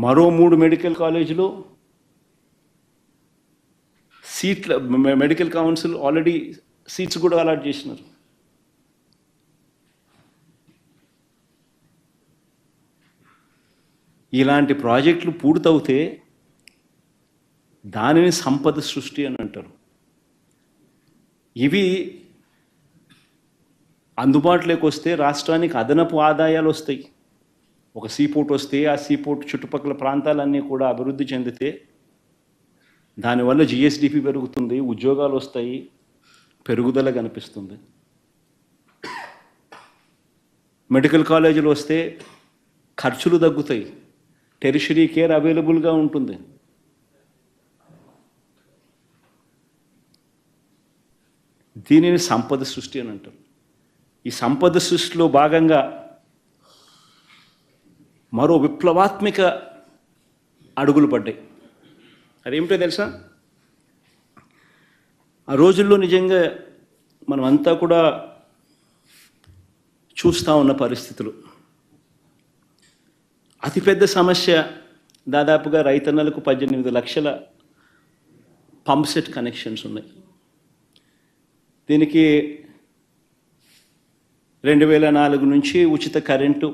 మరో 3 మెడికల్ కాలేజీలు సీట్ల మెడికల్ కౌన్సిల్ ఆల్రెడీ సీట్స్ కూడా అలాట్ చేసినారు. ఇలాంటి ప్రాజెక్టులు పూర్తవుతే దానిని సంపద సృష్టి అని అంటారు. ఇవి అందుబాటులోకి వస్తే రాష్ట్రానికి అదనపు ఆదాయాలు వస్తాయి. ఒక సీపోర్ట్ వస్తే ఆ సీపోర్ట్ చుట్టుపక్కల ప్రాంతాలన్నీ కూడా అభివృద్ధి చెందితే దానివల్ల జిఎస్డిపి పెరుగుతుంది, ఉద్యోగాలు వస్తాయి, పెరుగుదల కనిపిస్తుంది. మెడికల్ కాలేజీలు వస్తే ఖర్చులు తగ్గుతాయి, టెరిషరీ కేర్ అవైలబుల్గా ఉంటుంది. దీనిని సంపద సృష్టి అని అంటారు. ఈ సంపద సృష్టిలో భాగంగా మరో విప్లవాత్మక అడుగులు పడ్డాయి. అదేమిటో తెలుసా? ఆ రోజుల్లో నిజంగా మనమంతా కూడా చూస్తూ ఉన్న పరిస్థితులు. అతిపెద్ద సమస్య దాదాపుగా రైతన్నలకు 18 లక్షల పంప్ సెట్ కనెక్షన్స్ ఉన్నాయి. దీనికి 2004 నుంచి ఉచిత కరెంటు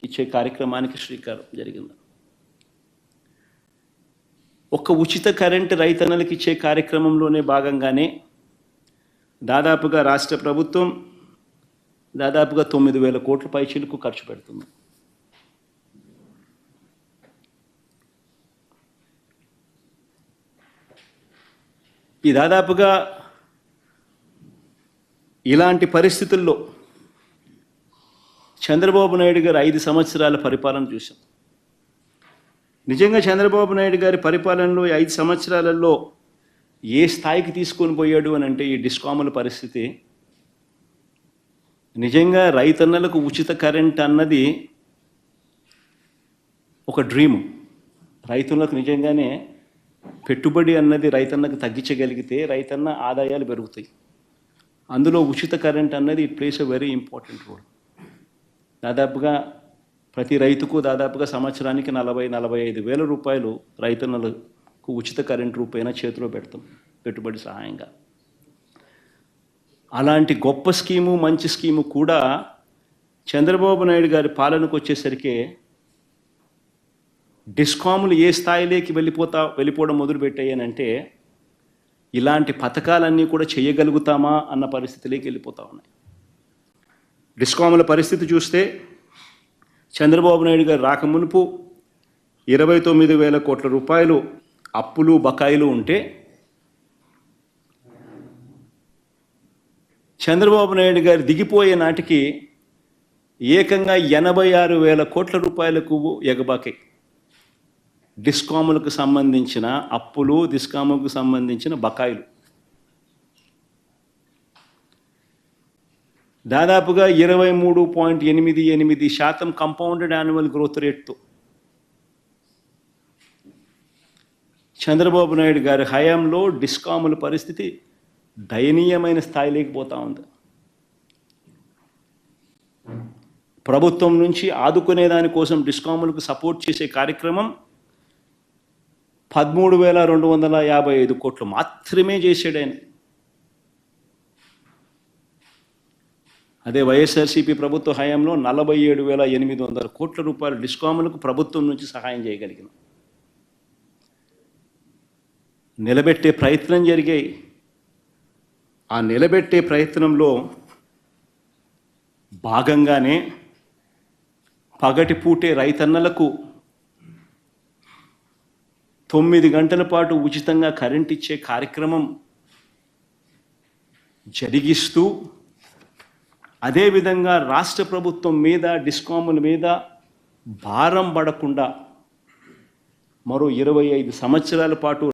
ఇచ్చే కార్యక్రమానికి శ్రీకారం జరిగింది. ఒక ఉచిత కరెంటు రైతన్నలకు ఇచ్చే కార్యక్రమంలోనే భాగంగానే దాదాపుగా రాష్ట్ర ప్రభుత్వం దాదాపుగా 9,000 కోట్ల పైచీలకు ఖర్చు పెడుతుంది. ఈ దాదాపుగా ఇలాంటి పరిస్థితుల్లో చంద్రబాబు నాయుడు గారు 5 సంవత్సరాల పరిపాలన చూసాం. నిజంగా చంద్రబాబు నాయుడు గారి పరిపాలనలో 5 సంవత్సరాలలో ఏ స్థాయికి తీసుకొని పోయాడు అని అంటే ఈ డిస్కాముల పరిస్థితి నిజంగా రైతన్నలకు ఉచిత కరెంట్ అన్నది ఒక డ్రీము. రైతులకు నిజంగానే పెట్టుబడి అన్నది రైతన్నకు తగ్గించగలిగితే రైతన్న ఆదాయాలు పెరుగుతాయి. అందులో ఉచిత కరెంట్ అన్నది it plays a very important role. దాదాపుగా ప్రతి రైతుకు దాదాపుగా సంవత్సరానికి 40-45 వేల రూపాయలు రైతన్నలకు ఉచిత కరెంట్ రూపైనా చేతిలో పెడతాం పెట్టుబడి సహాయంగా. అలాంటి గొప్ప స్కీము, మంచి స్కీము కూడా చంద్రబాబు నాయుడు గారి పాలనకు వచ్చేసరికి డిస్కాములు ఏ స్థాయిలోకి వెళ్ళిపోవడం మొదలుపెట్టాయనంటే ఇలాంటి పథకాలన్నీ కూడా చేయగలుగుతామా అన్న పరిస్థితిలోకి వెళ్ళిపోతూ ఉన్నాయి. డిస్కాముల పరిస్థితి చూస్తే చంద్రబాబు నాయుడు గారు రాకమునుపు 29,000 కోట్ల రూపాయలు అప్పులు బకాయిలు ఉంటే చంద్రబాబు నాయుడు గారు దిగిపోయే నాటికి ఏకంగా 86,000 కోట్ల రూపాయలకు ఎగబాకాయి. డిస్కాములకు సంబంధించిన అప్పులు, డిస్కాములకు సంబంధించిన బకాయిలు దాదాపుగా 23.88% కంపౌండెడ్ యాన్యువల్ గ్రోత్ రేట్తో చంద్రబాబు నాయుడు గారి హయాంలో డిస్కాముల పరిస్థితి దయనీయమైన స్థాయిలోకి పోతా ఉంది. ప్రభుత్వం నుంచి ఆదుకునే దానికోసం డిస్కాములకు సపోర్ట్ చేసే కార్యక్రమం 13,255 కోట్లు మాత్రమే చేశాడు ఆయన. అదే వైఎస్ఆర్సీపీ ప్రభుత్వ హయాంలో 47,800 కోట్ల రూపాయల డిస్కాములకు ప్రభుత్వం నుంచి సహాయం చేయగలిగిన నిలబెట్టే ప్రయత్నం జరిగాయి. ఆ నిలబెట్టే ప్రయత్నంలో భాగంగానే పగటిపూటే రైతన్నలకు 9 గంటల పాటు ఉచితంగా కరెంట్ ఇచ్చే కార్యక్రమం జరిగిస్తూ అదేవిధంగా రాష్ట్ర ప్రభుత్వం మీద డిస్కాముల మీద భారం పడకుండా మరో 25 సంవత్సరాల పాటు